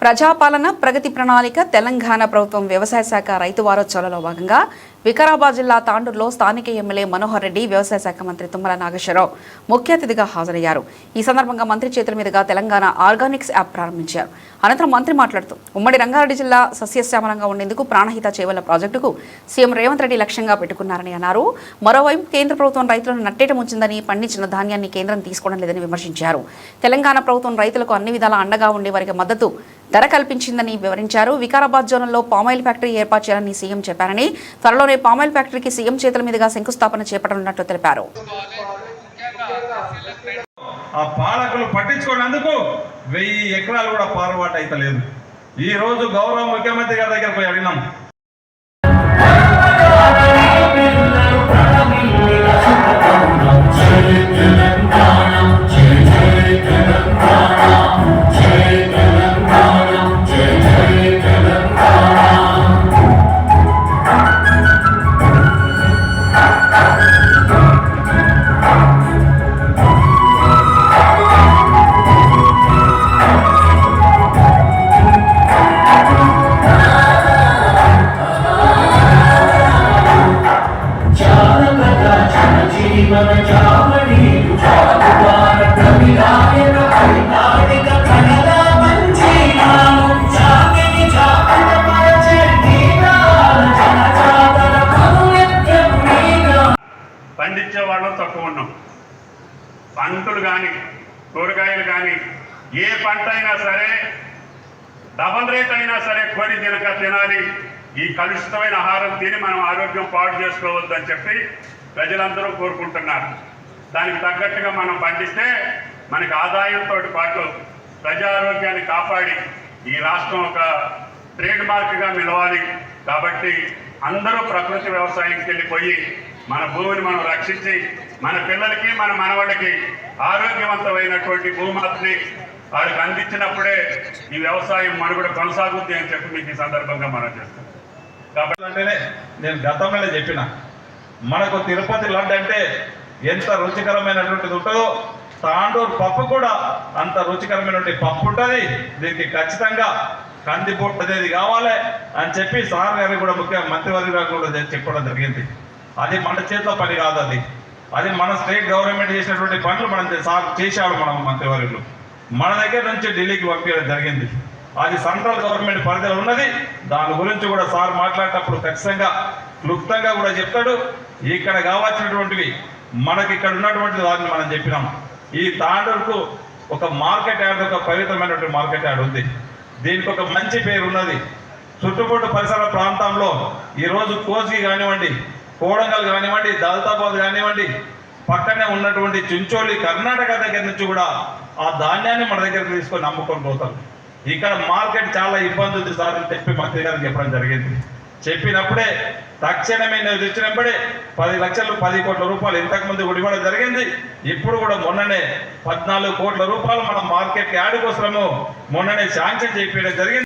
ప్రజాపాలన ప్రగతి ప్రణాళిక తెలంగాణ ప్రభుత్వం వ్యవసాయ శాఖ రైతు వారోత్సవాలలో భాగంగా వికారాబాద్ జిల్లా తాండూరులో స్థానిక ఎమ్మెల్యే మనోహర్ రెడ్డి వ్యవసాయ శాఖ మంత్రి తుమ్మల నాగేశ్వరరావు ముఖ్య అతిథిగా హాజరయ్యారు. ఈ సందర్భంగా మంత్రి చేతుల మీదుగా తెలంగాణ ఆర్గానిక్స్ యాప్ ప్రారంభించారు. అనంతరం మంత్రి మాట్లాడుతూ ఉమ్మడి రంగారెడ్డి జిల్లా సస్యశ్యామలంగా ఉండేందుకు ప్రాణహిత చేవల ప్రాజెక్టుకు సీఎం రేవంత్ రెడ్డి లక్ష్యంగా పెట్టుకున్నారని అన్నారు. మరోవైపు కేంద్ర ప్రభుత్వం రైతులను నట్టేట ముంచిందని, పండించిన ధాన్యాన్ని కేంద్రం తీసుకోవడం లేదని విమర్శించారు. తెలంగాణ ప్రభుత్వం రైతులకు అన్ని విధాలా అండగా ఉండే వారికి మద్దతు ధర కల్పించిందని వివరించారు. వికారాబాద్ జోన్లో పామాయిల్ ఫ్యాక్టరీ ఏర్పాటు చేయాలని సీఎం చెప్పారని, త్వరలోనే పామాయిల్ ఫ్యాక్టరీకి సీఎం చేతుల మీదుగా శంకుస్థాపన చేపట్టనున్నట్లు తెలిపారు. ఆ పాలకులు పట్టించుకున్నందుకు 1000 ఎకరాలు కూడా పారుబాటు అయితే లేదు. ఈ రోజు గౌరవ ముఖ్యమంత్రి గారి దగ్గర పోయి అడిగినాం. పండించే వాళ్ళు తక్కువ ఉన్నాం. పంటలు కానీ కూరగాయలు కానీ ఏ పంట అయినా సరే డబల్ రేట్ అయినా సరే కొని తినాలి. ఈ కలుషితమైన ఆహారం తిని మనం ఆరోగ్యం పాడు చేసుకోవద్దని చెప్పి ప్రజలందరూ కోరుకుంటున్నారు. దానికి తగ్గట్టుగా మనం పండిస్తే మనకి ఆదాయంతో పాటు ప్రజారోగ్యాన్ని కాపాడి ఈ రాష్ట్రం ఒక ట్రేడ్ మార్క్గా నిలవాలి. కాబట్టి అందరూ ప్రకృతి వ్యవసాయంకి వెళ్ళిపోయి మన భూమిని మనం రక్షించి మన పిల్లలకి మన మనవాళ్ళకి ఆరోగ్యవంతమైనటువంటి భూమాతని వారికి అందించినప్పుడే ఈ వ్యవసాయం మనుగడ కొనసాగుద్ది అని చెప్పి మీకు ఈ సందర్భంగా మనం చేస్తాం. కాబట్టి అంటేనే నేను గతంలోనే చెప్పిన, మనకు తిరుపతి లడ్డు అంటే ఎంత రుచికరమైనటువంటిది ఉంటుందో తాండూరు పప్పు కూడా అంత రుచికరమైనటువంటి పప్పు ఉంటుంది. దీనికి ఖచ్చితంగా కందిపొట్టు అనేది కావాలి అని చెప్పి సార్ గారికి కూడా ముఖ్య మంత్రివర్గ గారు కూడా చెప్పడం జరిగింది. అది మన చేతిలో పని కాదు, అది మన స్టేట్ గవర్నమెంట్ చేసినటువంటి పనులు మనం సార్ చేశాడు. మనం మంత్రివర్యులు మన దగ్గర నుంచి ఢిల్లీకి పంపించడం జరిగింది. అది సెంట్రల్ గవర్నమెంట్ పరిధిలో ఉన్నది. దాని గురించి కూడా సార్ మాట్లాడేటప్పుడు ఖచ్చితంగా క్లుప్తంగా కూడా చెప్తాడు. ఇక్కడ కావాల్సినటువంటివి మనకి ఇక్కడ ఉన్నటువంటి దాన్ని మనం చెప్పినాం. ఈ తాండూరుకు ఒక మార్కెట్ యార్డ్, ఒక పవిత్రమైనటువంటి మార్కెట్ యార్డ్ ఉంది. దీనికి ఒక మంచి పేరు ఉన్నది. చుట్టుపక్కల పరిసర ప్రాంతంలో ఈరోజు కోసి కానివ్వండి, కోడంగల్ కానివ్వండి, దౌలతాబాద్ కానివ్వండి, పక్కనే ఉన్నటువంటి చించోళి కర్ణాటక దగ్గర నుంచి కూడా ఆ ధాన్యాన్ని మన దగ్గర తీసుకొని అమ్ముకొని పోతారు. ఇక్కడ మార్కెట్ చాలా ఇబ్బంది ఉంది సార్ అని చెప్పి మంత్రి గారికి చెప్పడం జరిగింది. చెప్పినప్పుడే తక్షణమే తెచ్చినప్పుడే 10 లక్షలు 10 కోట్ల రూపాయలు ఇంతకుముందు కూడా ఇవ్వడం జరిగింది. ఇప్పుడు కూడా మొన్ననే 14 కోట్ల రూపాయలు మనం మార్కెట్ యాడ్ కోసము మొన్ననే శాంక్షన్ చేయించడం జరిగింది.